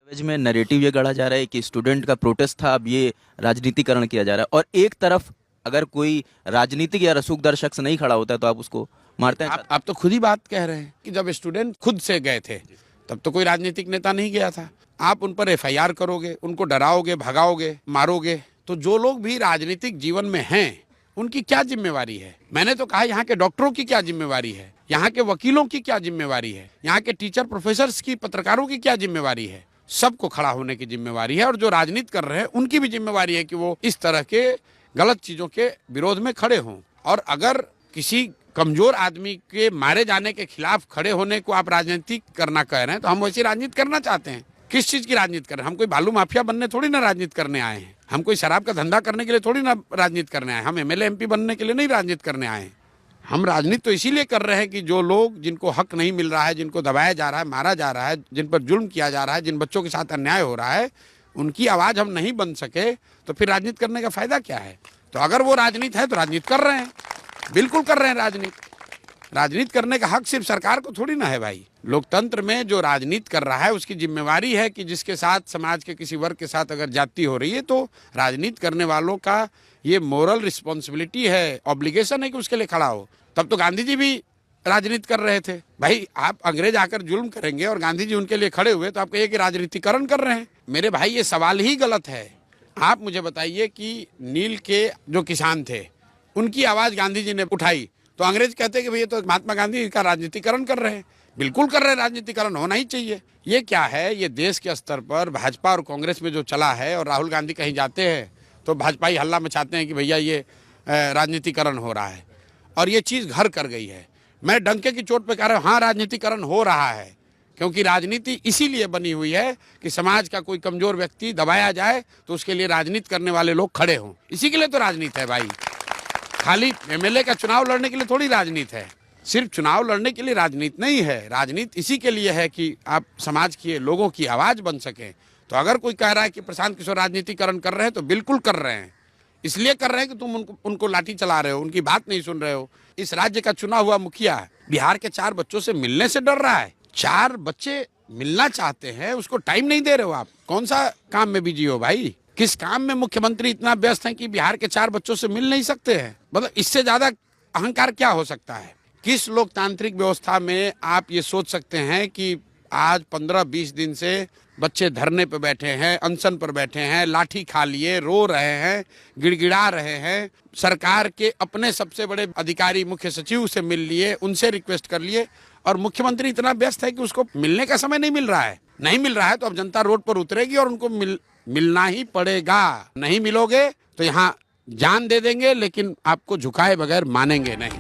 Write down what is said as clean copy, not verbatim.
दस्तावेज में नैरेटिव ये गढ़ा जा रहा है कि स्टूडेंट का प्रोटेस्ट था, अब ये राजनीतिकरण किया जा रहा है। और एक तरफ अगर कोई राजनीतिक या रसूखदार शख्स नहीं खड़ा होता है तो आप उसको मारते हैं। आप तो खुद ही बात कह रहे हैं कि जब स्टूडेंट खुद से गए थे तब तो कोई राजनीतिक नेता नहीं गया था। आप उन पर एफआईआर करोगे, उनको डराओगे, भगाओगे, मारोगे, तो जो लोग भी राजनीतिक जीवन में हैं उनकी क्या जिम्मेवारी है? मैंने तो कहा यहाँ के डॉक्टरों की क्या जिम्मेवारी है, यहाँ के वकीलों की क्या जिम्मेवारी है, यहाँ के टीचर प्रोफेसर्स की, पत्रकारों की क्या जिम्मेवारी है? सबको खड़ा होने की जिम्मेवारी है। और जो राजनीति कर रहे हैं उनकी भी जिम्मेवारी है कि वो इस तरह के गलत चीजों के विरोध में खड़े हों। और अगर किसी कमजोर आदमी के मारे जाने के खिलाफ खड़े होने को आप राजनीति करना कह रहे हैं तो हम वैसी राजनीति करना चाहते हैं। किस चीज की राजनीति कर रहे हैं? हम कोई बालू माफिया बनने थोड़ी ना राजनीति करने आए हैं। हम कोई शराब का धंधा करने के लिए थोड़ी ना राजनीति करने आए हैं। हम एमएलए एमपी बनने के लिए नहीं राजनीति करने आए हैं। हम राजनीति तो इसीलिए कर रहे हैं कि जो लोग, जिनको हक नहीं मिल रहा है, जिनको दबाया जा रहा है, मारा जा रहा है, जिन पर जुल्म किया जा रहा है, जिन बच्चों के साथ अन्याय हो रहा है, उनकी आवाज हम नहीं बन सके तो फिर राजनीति करने का फायदा क्या है? तो अगर वो राजनीति है तो राजनीति कर रहे हैं, बिल्कुल कर रहे हैं राजनीति। राजनीति करने का हक सिर्फ सरकार को थोड़ी ना है भाई। लोकतंत्र में जो राजनीति कर रहा है उसकी जिम्मेवारी है कि जिसके साथ, समाज के किसी वर्ग के साथ अगर जाति हो रही है तो राजनीति करने वालों का ये मोरल रिस्पॉन्सिबिलिटी है, ऑब्लिगेशन है कि उसके लिए खड़ा हो। तब तो गांधी जी भी राजनीति कर रहे थे भाई। आप अंग्रेज आकर जुल्म करेंगे और गांधी जी उनके लिए खड़े हुए तो आप कहिए कि राजनीतिकरण कर रहे हैं। मेरे भाई ये सवाल ही गलत है। आप मुझे बताइए कि नील के जो किसान थे उनकी आवाज गांधी जी ने उठाई तो अंग्रेज कहते कि भैया तो महात्मा गांधी का राजनीतिकरण कर रहे हैं। बिल्कुल कर रहे हैं, राजनीतिकरण होना ही चाहिए। ये क्या है? ये देश के स्तर पर भाजपा और कांग्रेस में जो चला है, और राहुल गांधी कहीं जाते हैं तो भाजपाई हल्ला मचाते हैं कि भैया ये राजनीतिकरण हो रहा है, और ये चीज घर कर गई है। मैं डंके की चोट पे कह रहा हूँ, हाँ राजनीतिकरण हो रहा है, क्योंकि राजनीति इसीलिए बनी हुई है कि समाज का कोई कमजोर व्यक्ति दबाया जाए तो उसके लिए राजनीति करने वाले लोग खड़े हों। इसी के लिए तो राजनीति है भाई। खाली एमएलए का चुनाव लड़ने के लिए थोड़ी राजनीति है। सिर्फ चुनाव लड़ने के लिए राजनीति नहीं है। राजनीति इसी के लिए है कि आप समाज के लोगों की आवाज बन सकें। तो अगर कोई कह रहा है कि प्रशांत किशोर राजनीतिकरण कर रहे हैं तो बिल्कुल कर रहे हैं। इसलिए कर रहे हैं कि तुम उनको लाठी चला रहे हो, उनकी बात नहीं सुन रहे हो। इस राज्य का चुना हुआ मुखिया बिहार के 4 बच्चों से मिलने से डर रहा है। 4 बच्चे मिलना चाहते हैं, उसको टाइम नहीं दे रहे हो आप। कौन सा काम में बिजी हो भाई? किस काम में मुख्यमंत्री इतना व्यस्त है कि बिहार के 4 बच्चों से मिल नहीं सकते हैं? मतलब इससे ज्यादा अहंकार क्या हो सकता है? किस लोकतांत्रिक व्यवस्था में आप ये सोच सकते हैं कि आज 15-20 दिन से बच्चे धरने पर बैठे हैं, अनशन पर बैठे हैं, लाठी खा लिए, रो रहे हैं, गिड़गिड़ा रहे हैं, सरकार के अपने सबसे बड़े अधिकारी मुख्य सचिव से मिल लिए, उनसे रिक्वेस्ट कर लिए, और मुख्यमंत्री इतना व्यस्त है कि उसको मिलने का समय नहीं मिल रहा है। नहीं मिल रहा है तो अब जनता रोड पर उतरेगी और उनको मिलना ही पड़ेगा। नहीं मिलोगे तो यहाँ जान दे देंगे, लेकिन आपको झुकाए बगैर मानेंगे नहीं।